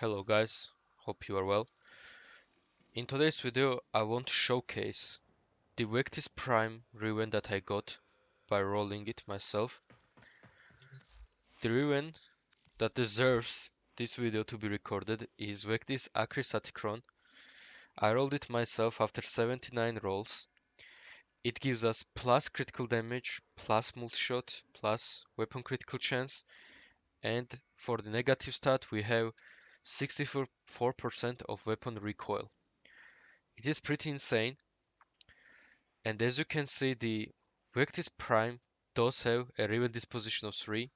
Hello guys, hope you are well. In today's video I want to showcase the Vectis Prime Riven that I got by rolling it myself. The Riven that deserves this video to be recorded is Vectis Acrisaticron. I rolled it myself after 79 rolls. It gives us plus critical damage, plus multi-shot, plus weapon critical chance, and for the negative stat we have 64% of weapon recoil. It is pretty insane. And as you can see, the Vectis Prime does have a Riven disposition of 3,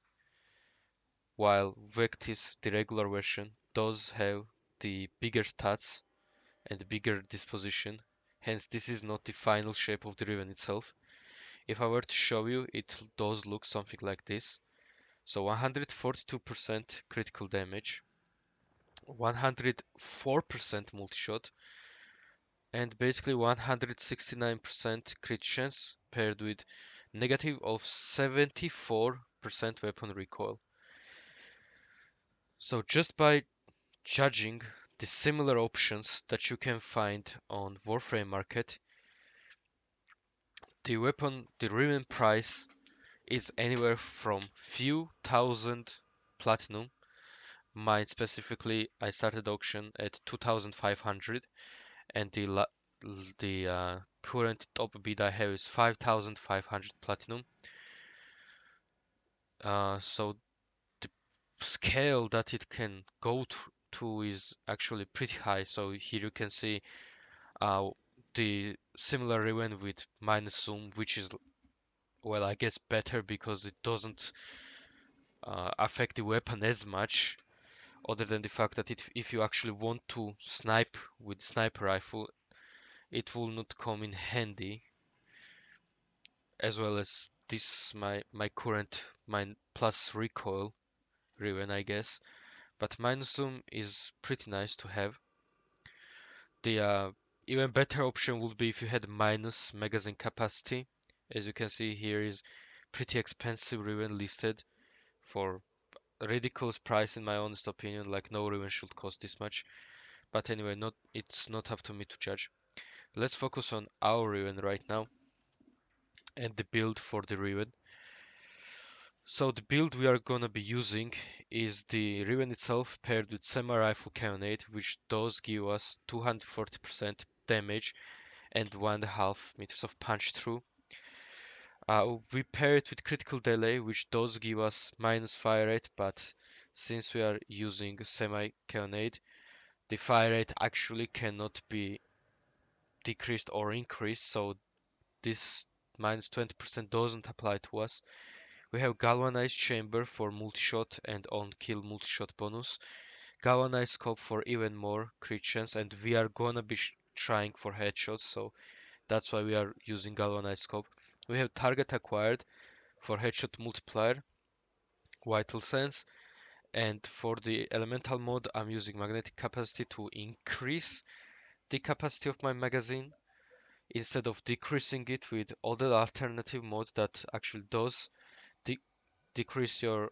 while Vectis, the regular version, does have the bigger stats and bigger disposition. Hence, this is not the final shape of the Riven itself. If I were to show you, it does look something like this. So 142% critical damage, 104% multi-shot, and basically 169% crit chance paired with negative of 74% weapon recoil. So just by judging the similar options that you can find on Warframe market, the Riven price is anywhere from few thousand platinum. Mine specifically, I started auction at 2,500, and the current top bid I have is 5,500 platinum. So the scale that it can go to is actually pretty high. So here you can see uh, the similar Riven with minus zoom, which is, well, I guess better because it doesn't affect the weapon as much, other than the fact that if you actually want to snipe with sniper rifle, it will not come in handy, as well as this my current my plus recoil Riven, I guess. But minus zoom is pretty nice to have. The even better option would be if you had minus magazine capacity. As you can see, here is pretty expensive Riven listed for a ridiculous price in my honest opinion. Like, no Riven should cost this much. But anyway, it's not up to me to judge. Let's focus on our Riven right now and the build for the Riven. So the build we are gonna be using is the Riven itself paired with semi-rifle cannonade, which does give us 240% damage and 1.5 meters of punch through. We pair it with critical delay, which does give us minus fire rate, but since we are using semi-cannonade, the fire rate actually cannot be decreased or increased, so this minus 20% doesn't apply to us. We have galvanized chamber for multi-shot and on-kill multi-shot bonus, galvanized scope for even more crit chance, and we are gonna be trying for headshots, so that's why we are using galvanized scope. We have target acquired for headshot multiplier, vital sense, and for the elemental mode I'm using magnetic capacity to increase the capacity of my magazine instead of decreasing it with other alternative modes that actually does de decrease your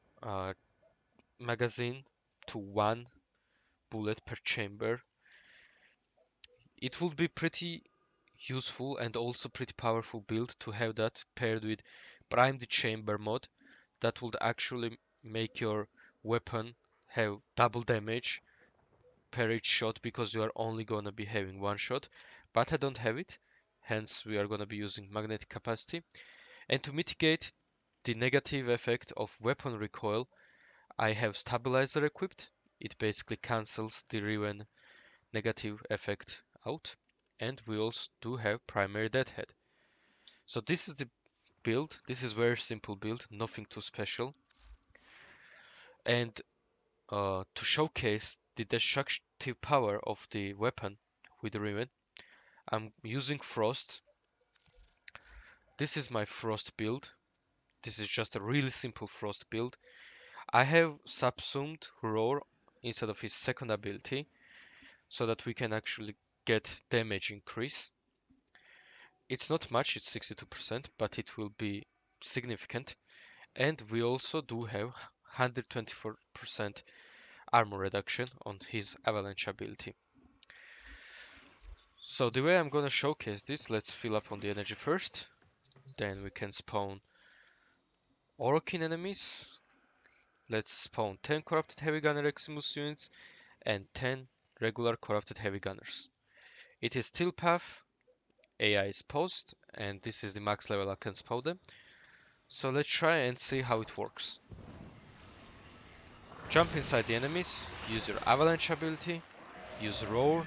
magazine to one bullet per chamber. It would be pretty useful and also pretty powerful build to have that paired with primed chamber mod that would actually make your weapon have double damage per each shot because you are only gonna be having one shot. But I don't have it, hence we are gonna be using magnetic capacity. And to mitigate the negative effect of weapon recoil, I have stabilizer equipped. It basically cancels the Riven negative effect out. And we also do have primary deadhead. So this is the build. This is very simple build, nothing too special. And to showcase the destructive power of the weapon with the Riven, I'm using Frost. This is my Frost build. This is just a really simple Frost build. I have subsumed Roar instead of his second ability so that we can actually get damage increase. It's not much, it's 62%, but it will be significant. And we also do have 124% armor reduction on his avalanche ability. So the way I'm gonna showcase this, let's fill up on the energy first. Then we can spawn Orokin enemies. Let's spawn 10 corrupted heavy gunner Eximus units and 10 regular corrupted heavy gunners. It is still path, AI is paused, and this is the max level I can spawn them. So let's try and see how it works. Jump inside the enemies, use your avalanche ability, use roar,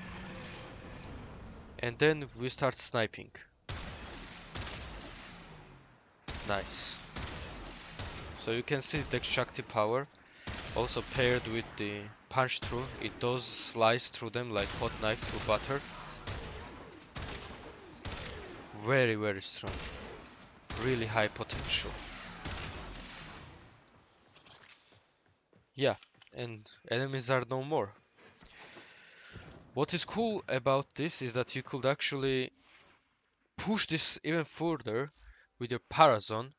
and then we start sniping. Nice. So you can see the Shakti power, also paired with the punch through, it does slice through them like hot knife through butter. Very, very strong. Really high potential. Yeah, and enemies are no more. What is cool about this is that you could actually push this even further with your Parazon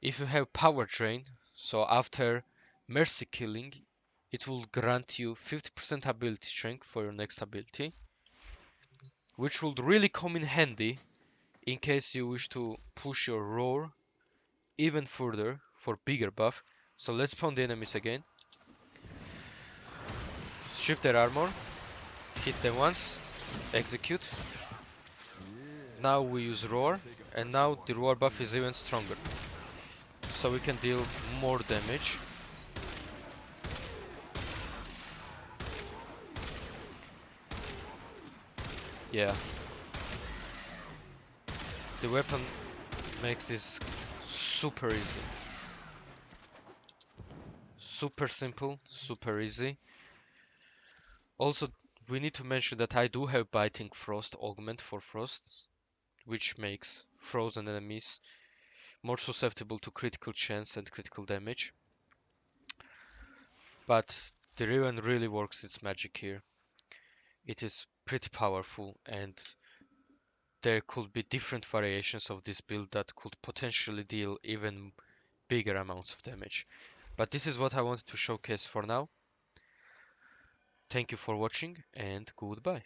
if you have power drain. So after mercy killing, it will grant you 50% ability strength for your next ability, which would really come in handy in case you wish to push your roar even further for bigger buff. So let's spawn the enemies again. Strip their armor, hit them once, execute. Now we use roar, and now the roar buff is even stronger. So we can deal more damage. Yeah. The weapon makes this super easy. Super simple, super easy. Also, we need to mention that I do have Biting Frost augment for Frost, which makes frozen enemies more susceptible to critical chance and critical damage. But the Riven really works its magic here. It is pretty powerful, and there could be different variations of this build that could potentially deal even bigger amounts of damage. But this is what I wanted to showcase for now. Thank you for watching, and goodbye.